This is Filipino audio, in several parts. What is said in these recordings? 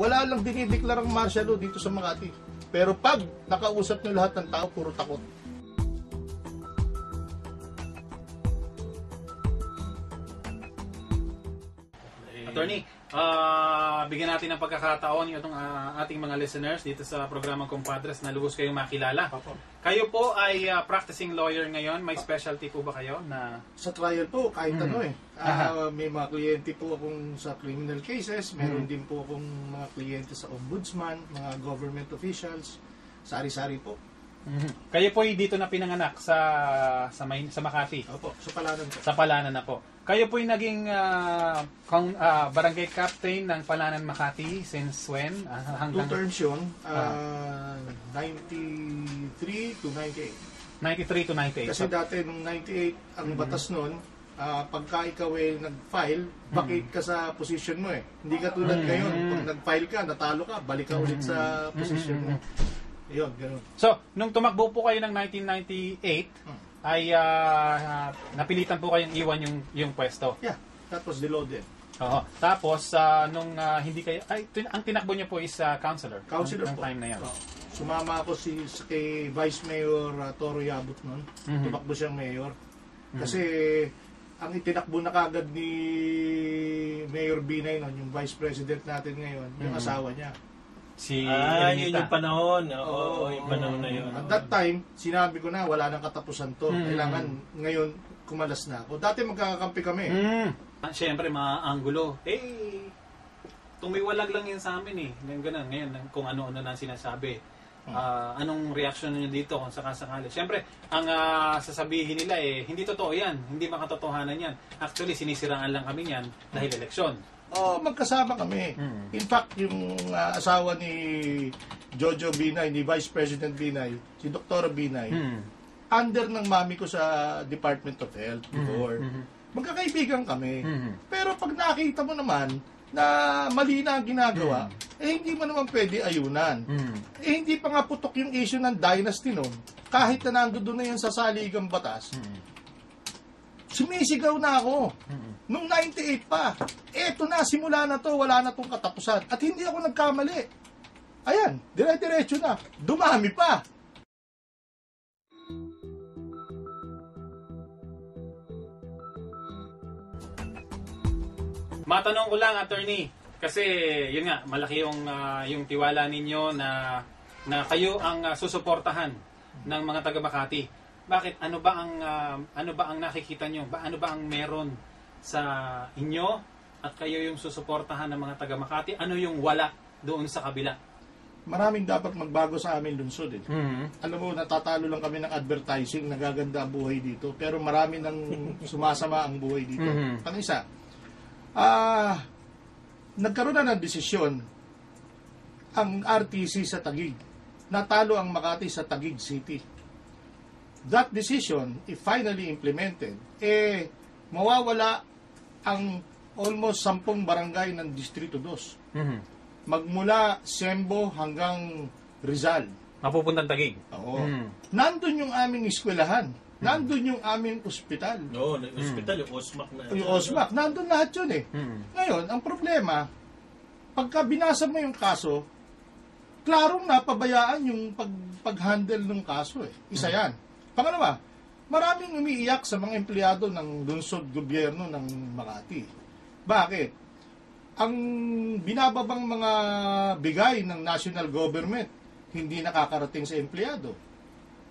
Wala lang dinideklarang martial law dito sa Makati. Pero pag nakausap nyo lahat ng tao, puro takot. Attorney, bigyan natin ng pagkakataon itong ating mga listeners dito sa programang Compadres na lubos kayong makilala. Opo. Kayo po ay practicing lawyer ngayon. May specialty po ba kayo na Sa trial po, kahit ano eh. May mga kliyente po akong sa criminal cases, meron din po akong mga kliyente sa ombudsman, mga government officials, sari-sari po. Kayo po ay dito na pinanganak sa Makati? Opo, sa Palanan po. Sa Palanan na po. Kayo po ay naging barangay captain ng Palanan, Makati since when? Two terms yun, 93 to 98. 93 to 98. Kasi dati nung 98, ang batas nun, pagka ikaw ay nag-file, vacate ka sa position mo eh. Hindi ka tulad ngayon, pag nag-file ka, natalo ka, balik ka ulit sa position mo. Yun, ganun. So, nung tumakbo po kayo ng 1998, ay napilitan po kayong iwan yung pwesto. Yeah, that was deloaded. Oo. Tapos, nung hindi kayo, ang tinakbo niyo po is counselor. Counselor ng po. time na yan. Sumama ako kay Vice Mayor Toro Yabut noon. Tumakbo siyang mayor. Kasi ang itinakbo na kagad ni Mayor Binay noon, yung Vice President natin ngayon, yung asawa niya. Si yun Elenita. yung panahon. Oo, yung panahon na yun. At that time, sinabi ko na wala nang katapusan to. Kailangan ngayon kumalas na ako. Dati magkakakampi kami. Siyempre, mga anggulo. Tumiwalag lang yan sa amin eh. Ganun. Ngayon, kung ano-ano na sinasabi. Anong reaction niyo dito kung sakasakali? Siyempre, ang sasabihin nila hindi totoo yan. Hindi makatotohanan yan. Actually, sinisiraan lang kami yan dahil eleksyon. Magkasama kami. In fact, yung asawa ni Jojo Binay, ni Vice President Binay, si Dr. Binay, under ng mami ko sa Department of Health before. Magkakaibigan kami. Pero pag nakita mo naman na mali na ang ginagawa, hindi mo naman pwede ayunan. Hindi pa nga putok yung issue ng dynasty noon. Kahit na nandoon na yan sa saligang batas, sumisigaw na ako. Nung 98 pa. Eto na, simula na to, wala na tong katapusan. At hindi ako nagkamali. Ayan, dire-diretso na. Dumami pa. Matanong ko lang, attorney, kasi yun nga, malaki yung tiwala ninyo na kayo ang susuportahan ng mga taga Makati. Bakit? Ano ba ang nakikita nyo? Ano ba ang meron sa inyo at kayo yung susuportahan ng mga taga Makati? Ano yung wala doon sa kabila? Maraming dapat magbago sa amin lungsod eh. Alam mo, natatalo lang kami ng advertising, nagaganda ang buhay dito, pero marami nang sumasama ang buhay dito. Ang isa, nagkaroon na ng desisyon ang RTC sa Taguig. Natalo ang Makati sa Taguig City. That decision, if finally implemented, mawawala ang almost 10 barangay ng Distrito 2. Magmula Sembo hanggang Rizal. Mapupuntang Taguig. Oo. Nandun yung aming eskwelahan. Nandun yung aming ospital. Oo, yung ospital, yung OSMAC na. Yung OSMAC, nandun lahat yun eh. Ngayon, ang problema, pagka binasa mo yung kaso, klarong napabayaan yung pag-handle ng kaso eh. Isa yan. Pangalawa, maraming umiiyak sa mga empleyado ng lungsod gobyerno ng Makati. Bakit? Ang binababang mga bigay ng national government hindi nakakarating sa empleyado.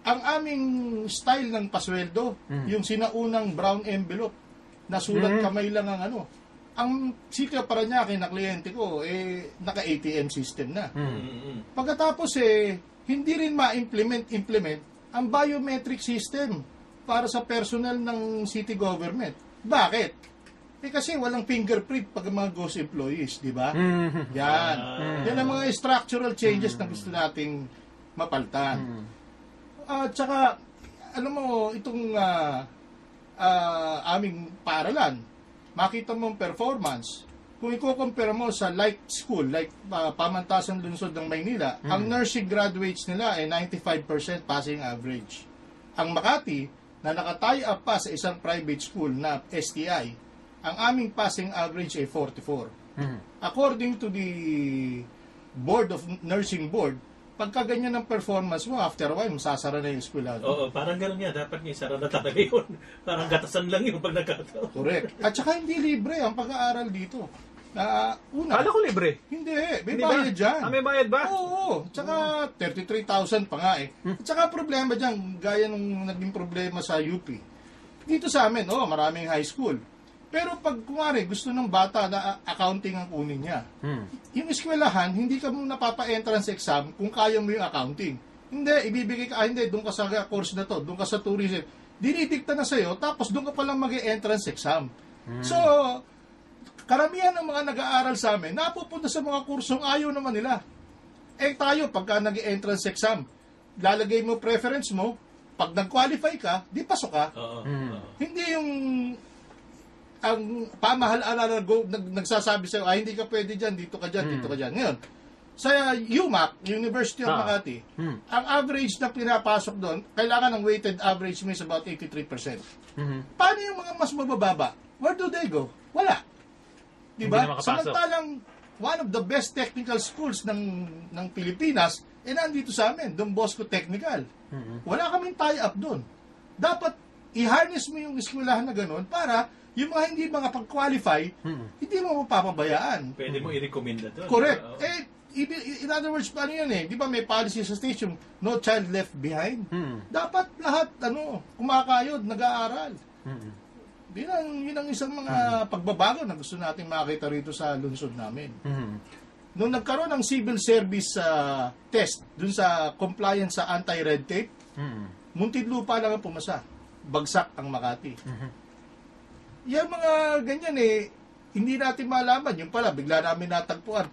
Ang aming style ng pasweldo, yung sinaunang brown envelope, nasulat kamay lang ang ano. Ang Sika Parañaque na kliyente ko, naka-ATM system na. Pagkatapos hindi rin ma-implement ang biometric system para sa personnel ng city government. Bakit? Kasi walang fingerprint pag mga ghost employees, di ba? Yan. Yan ang mga structural changes na gusto nating mapaltan. At saka, alam mo, itong aming paaralan, makita mo ang performance. Kung i-compare mo sa like school, like Pamantasan Lungsod ng Maynila, ang nursing graduates nila ay 95% passing average. Ang Makati, na naka-tie up pa sa isang private school na STI, ang aming passing average ay 44. Mhm. According to the Board of Nursing Board, pagka ganyan ang performance mo, after a while, masasara na yung eskwela. Oo, parang gano'n nga. Dapat nga isara na talaga yun. Parang gatasan lang yun pag nagkataon. Correct. At saka hindi libre ang pag-aaral dito. Una, Kala ko libre. hindi, may Hindi ba? bayad dyan. May bayad ba? Oo, tsaka 33,000 pa nga eh. At saka problema dyan, gaya nung naging problema sa UP. Dito sa amin, maraming high school. Pero pag kumari, gusto ng bata na accounting ang kunin niya, yung eskwelahan, hindi ka muna napapa-entrance exam kung kaya mo yung accounting. Hindi, ibibigay ka, hindi, doon ka sa course na to, doon ka sa tourism. Dinidikta na sa'yo, tapos doon ka palang mag-entrance exam. So, karamihan ng mga nag-aaral sa amin, napupunta sa mga kursong ayaw naman nila. Tayo, pagka nag-entrance exam, lalagay mo preference mo, pag nag-qualify ka, di pasok ka. Oo. Hindi yung ang pamahalaan nagsasabi sa'yo, hindi ka pwede dyan, dito ka dyan, dito ka dyan. Ngayon, sa UMac, University of Makati, ang average na pinapasok doon, kailangan ng weighted average mo is about 83%. Paano yung mga mas mabababa? Where do they go? Wala. Hindi na Diba? makapasok. Samantalang, one of the best technical schools ng Pilipinas, nandito sa amin, Don Bosco Technical. Wala kaming tie-up doon. Dapat, i-harness mo yung eskwelahan na gano'n para yung mga hindi mga pag-qualify, hindi mo mapapabayaan. Pwede mo i-recommenda doon. Correct. Oo. In other words, paano yan eh? Di ba may policy sa station, no child left behind? Dapat lahat, kumakayod, nag-aaral. Yun ang isang mga pagbabago na gusto natin makita rito sa lungsod namin. Nung nagkaroon ng civil service test dun sa compliance sa anti-red tape, Muntinlupa lang ang pumasa. Bagsak ang Makati. Yung mga ganyan hindi natin malaman. Yung pala, bigla namin natagpuan.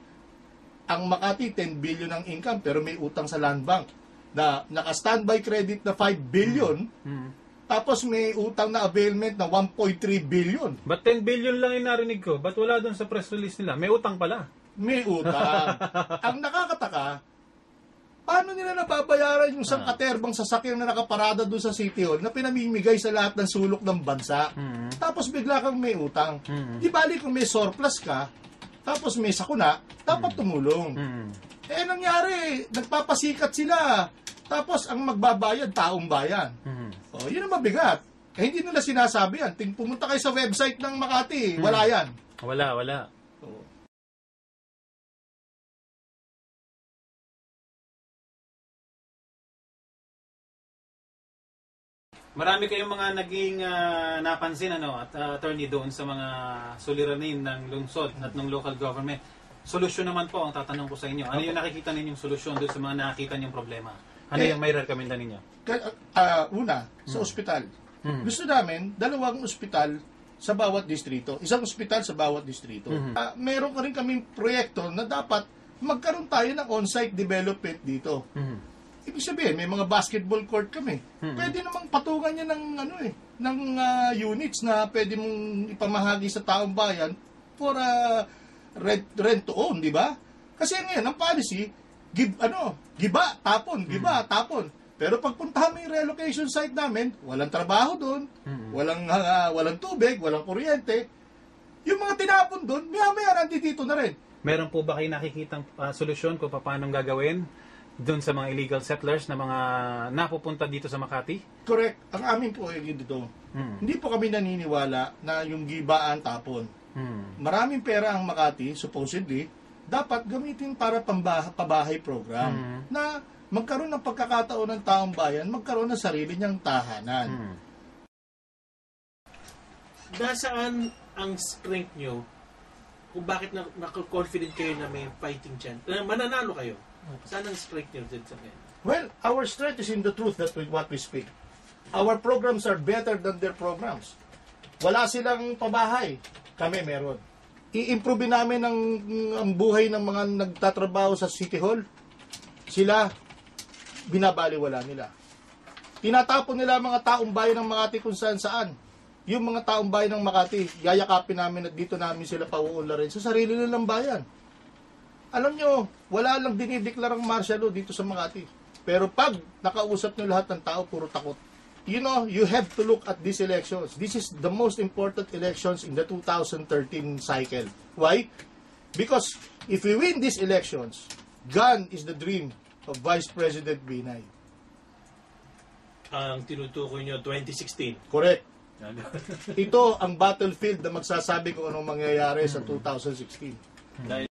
Ang Makati, 10 billion ang income pero may utang sa land bank na naka-standby credit na 5 billion. Tapos may utang na availment na 1.3 billion. Ba't 10 billion lang yung narinig ko? Ba't wala doon sa press release nila? May utang pala. May utang. Ang nakakataka, paano nila nababayaran yung isang katerbang sasakyan na nakaparada doon sa City Hall na pinamimigay sa lahat ng sulok ng bansa? Tapos bigla kang may utang. Di bali kung may surplus ka, tapos may sakuna, dapat tumulong. Nangyari, nagpapasikat sila. Tapos ang magbabayad, taong bayan. Yun ang mabigat. Hindi nila sinasabi yan. Pumunta kayo sa website ng Makati, wala yan. Wala. Marami kayong mga naging napansin at attorney doon sa mga suliranin ng lungsod at ng local government. Solusyon naman po ang tatanong ko sa inyo. Ano yung nakikita ninyong solusyon doon sa mga nakikita niyong problema? Ano yung may recommenda ninyo? Una, sa ospital. Gusto namin, 2 ospital sa bawat distrito. Isang ospital sa bawat distrito. Meron ka rin kaming proyekto na dapat magkaroon tayo ng on-site development dito. Ibig sabihin, may mga basketball court kami. Pwede namang patungan niya ng units na pwede mong ipamahagi sa taong bayan for rent to own, di ba? Kasi ngayon, ang policy, giba, tapon. Pero pagpuntahan mo yung relocation site namin, walang trabaho doon, walang tubig, walang kuryente. Yung mga tinapon doon, maya-maya nandito na rin. Meron po ba kayo nakikitang solusyon kung paano gagawin doon sa mga illegal settlers na mga napupunta dito sa Makati? Correct. Ang amin po ay dito. Hindi po kami naniniwala na yung gibaan tapon. Maraming pera ang Makati, supposedly, dapat gamitin para pabahay program na magkaroon ng pagkakataon ng taong bayan, magkaroon ng sarili niyang tahanan. Nasaan ang strength nyo kung bakit naka-confident kayo na may fighting chance? Mananalo kayo. Saan ang strength nyo dyan sa ngayon? Well, our strength is in the truth that what we speak. Our programs are better than their programs. Wala silang pabahay. Kami meron. I-improve namin ang buhay ng mga nagtatrabaho sa City Hall. Sila, binabaliwala nila. Tinatapon nila mga taong bayan ng Makati kung saan-saan. Yung mga taong bayan ng Makati, yayakapin namin at dito namin sila pauunlarin sa sarili nilang bayan. Alam nyo, wala lang dinideklarang martial law dito sa Makati. Pero pag nakausap nyo lahat ng tao, puro takot. you know, you have to look at these elections. This is the most important elections in the 2013 cycle. Why? Because if we win these elections, gone is the dream of Vice President Binay. Ang tinutukoy nyo, 2016. Correct. Ito ang battlefield na magsasabi kung anong mangyayari sa 2016. Dahil